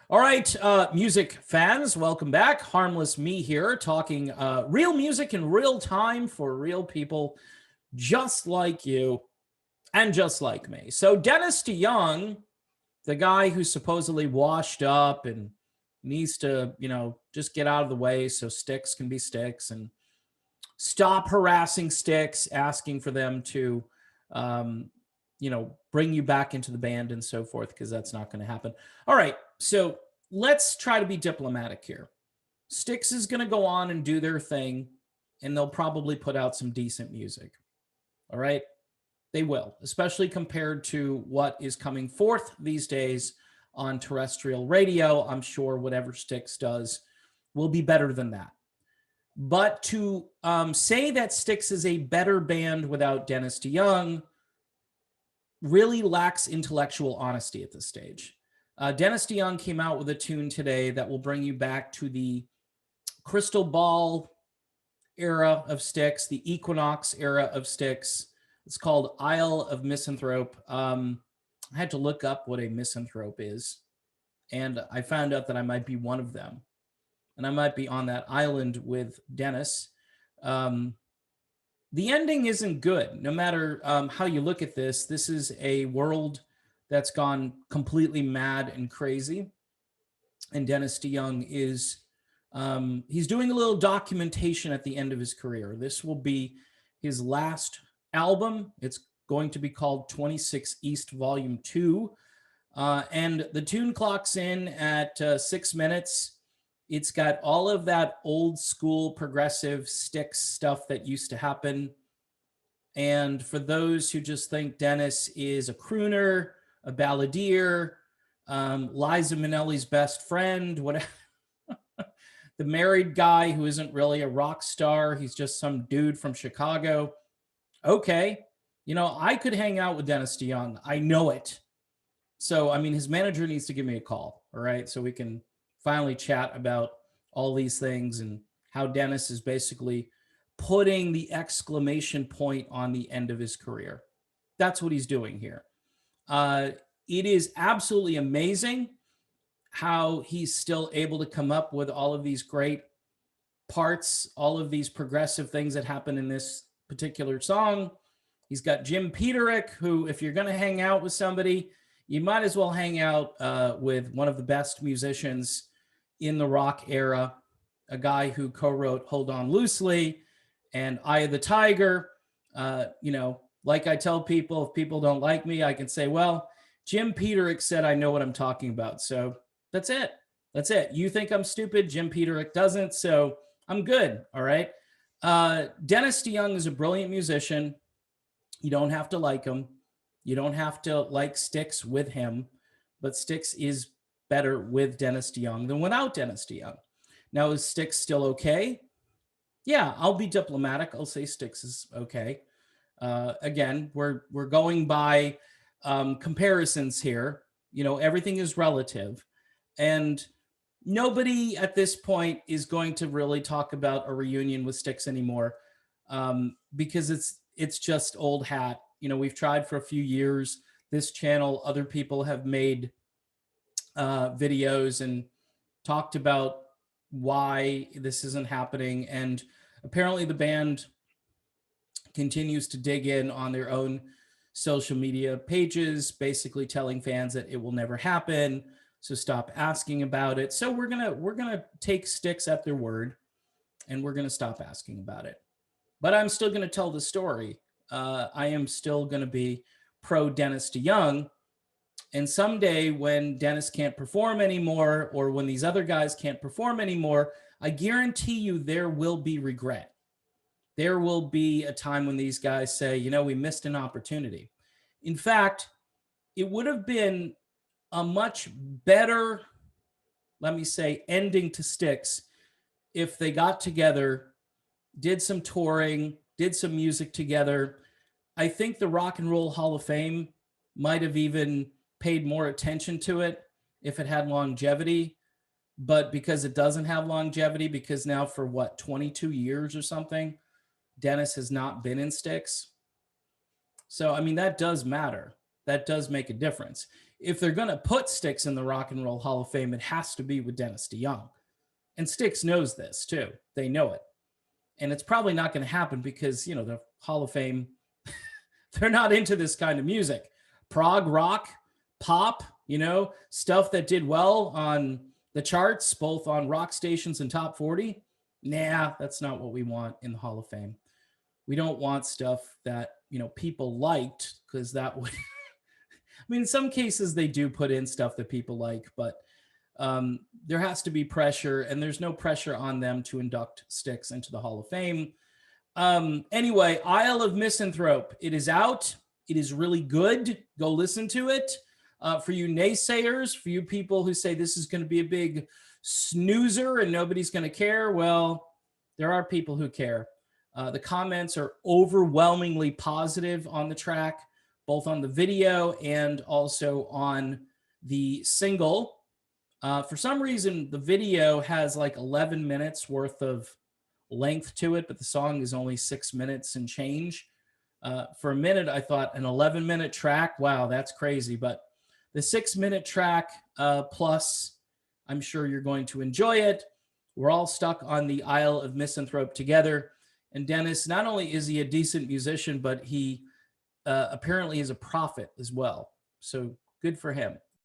All right, music fans, welcome back. Harmless Me here, talking real music in real time for real people just like you and just like me. So, Dennis DeYoung, the guy who's supposedly washed up and needs to, just get out of the way so Styx can be Styx and stop harassing Styx, asking for them to, um, bring you back into the band and so forth, because that's not going to happen. All right, so let's try to be diplomatic here. Styx is going to go on and do their thing, and they'll probably put out some decent music. All right, they will, especially compared to what is coming forth these days on terrestrial radio. I'm sure whatever Styx does will be better than that. But to say that Styx is a better band without Dennis DeYoung really lacks intellectual honesty at this stage. Dennis DeYoung came out with a tune today that will bring you back to the Crystal Ball era of Styx, the Equinox era of Styx. It's called Isle of Misanthrope. I had to look up what a misanthrope is, and I found out that I might be one of them. And I might be on that island with Dennis. The ending isn't good. No matter how you look at this, this is a world that's gone completely mad and crazy. And Dennis DeYoung is, he's doing a little documentation at the end of his career. This will be his last album. It's going to be called 26 East Volume 2. And the tune clocks in at 6 minutes. It's got all of that old school progressive Styx stuff that used to happen. And for those who just think Dennis is a crooner, a balladeer, Liza Minnelli's best friend, whatever, the married guy who isn't really a rock star, he's just some dude from Chicago. Okay, I could hang out with Dennis DeYoung. I know it. So, his manager needs to give me a call, all right? So we can finally chat about all these things and how Dennis is basically putting the exclamation point on the end of his career. That's what he's doing here. It is absolutely amazing how he's still able to come up with all of these great parts, all of these progressive things that happen in this particular song. He's got Jim Peterick, who, if you're going to hang out with somebody, you might as well hang out with one of the best musicians in the rock era, a guy who co-wrote Hold On Loosely and Eye of the Tiger. Like I tell people, if people don't like me, I can say, well, Jim Peterick said I know what I'm talking about. So that's it. That's it. You think I'm stupid. Jim Peterick doesn't. So I'm good. All right. Dennis DeYoung is a brilliant musician. You don't have to like him. You don't have to like Styx with him, but Styx is better with Dennis DeYoung than without Dennis DeYoung. Now, is Styx still okay? Yeah, I'll be diplomatic. I'll say Styx is okay. Again, we're going by comparisons here. Everything is relative, and nobody at this point is going to really talk about a reunion with Styx anymore, because it's just old hat. We've tried for a few years. This channel, other people have made videos and talked about why this isn't happening. And apparently the band continues to dig in on their own social media pages, basically telling fans that it will never happen. So stop asking about it. So we're gonna take Styx at their word, and we're gonna stop asking about it. But I'm still gonna tell the story. I am still gonna be pro Dennis DeYoung. And someday when Dennis can't perform anymore, or when these other guys can't perform anymore, I guarantee you there will be regret. There will be a time when these guys say, we missed an opportunity. In fact, it would have been a much better, let me say, ending to Styx if they got together, did some touring, did some music together. I think the Rock and Roll Hall of Fame might have even paid more attention to it if it had longevity. But because it doesn't have longevity, because now for 22 years or something, Dennis has not been in Styx. So, that does matter. That does make a difference. if they're going to put Styx in the Rock and Roll Hall of Fame, it has to be with Dennis DeYoung. And Styx knows this too. They know it. And it's probably not going to happen because, you know, the Hall of Fame, they're not into this kind of music. Prog rock, pop, you know, stuff that did well on the charts, both on rock stations and top 40. Nah, that's not what we want in the Hall of Fame. We don't want stuff that, you know, people liked, because that would, I mean, in some cases they do put in stuff that people like, but there has to be pressure, and there's no pressure on them to induct Styx into the Hall of Fame. Anyway, Isle of Misanthrope, it is out. It is really good. Go listen to it. For you naysayers, for you people who say this is going to be a big snoozer and nobody's going to care, well, there are people who care. The comments are overwhelmingly positive on the track, both on the video and also on the single. For some reason, the video has like 11 minutes worth of length to it, but the song is only 6 minutes and change. For a minute, I thought an 11-minute track, wow, that's crazy. But the 6-minute track, plus, I'm sure you're going to enjoy it. We're all stuck on the Isle of Misanthrope together. And Dennis, not only is he a decent musician, but he apparently is a prophet as well. So good for him.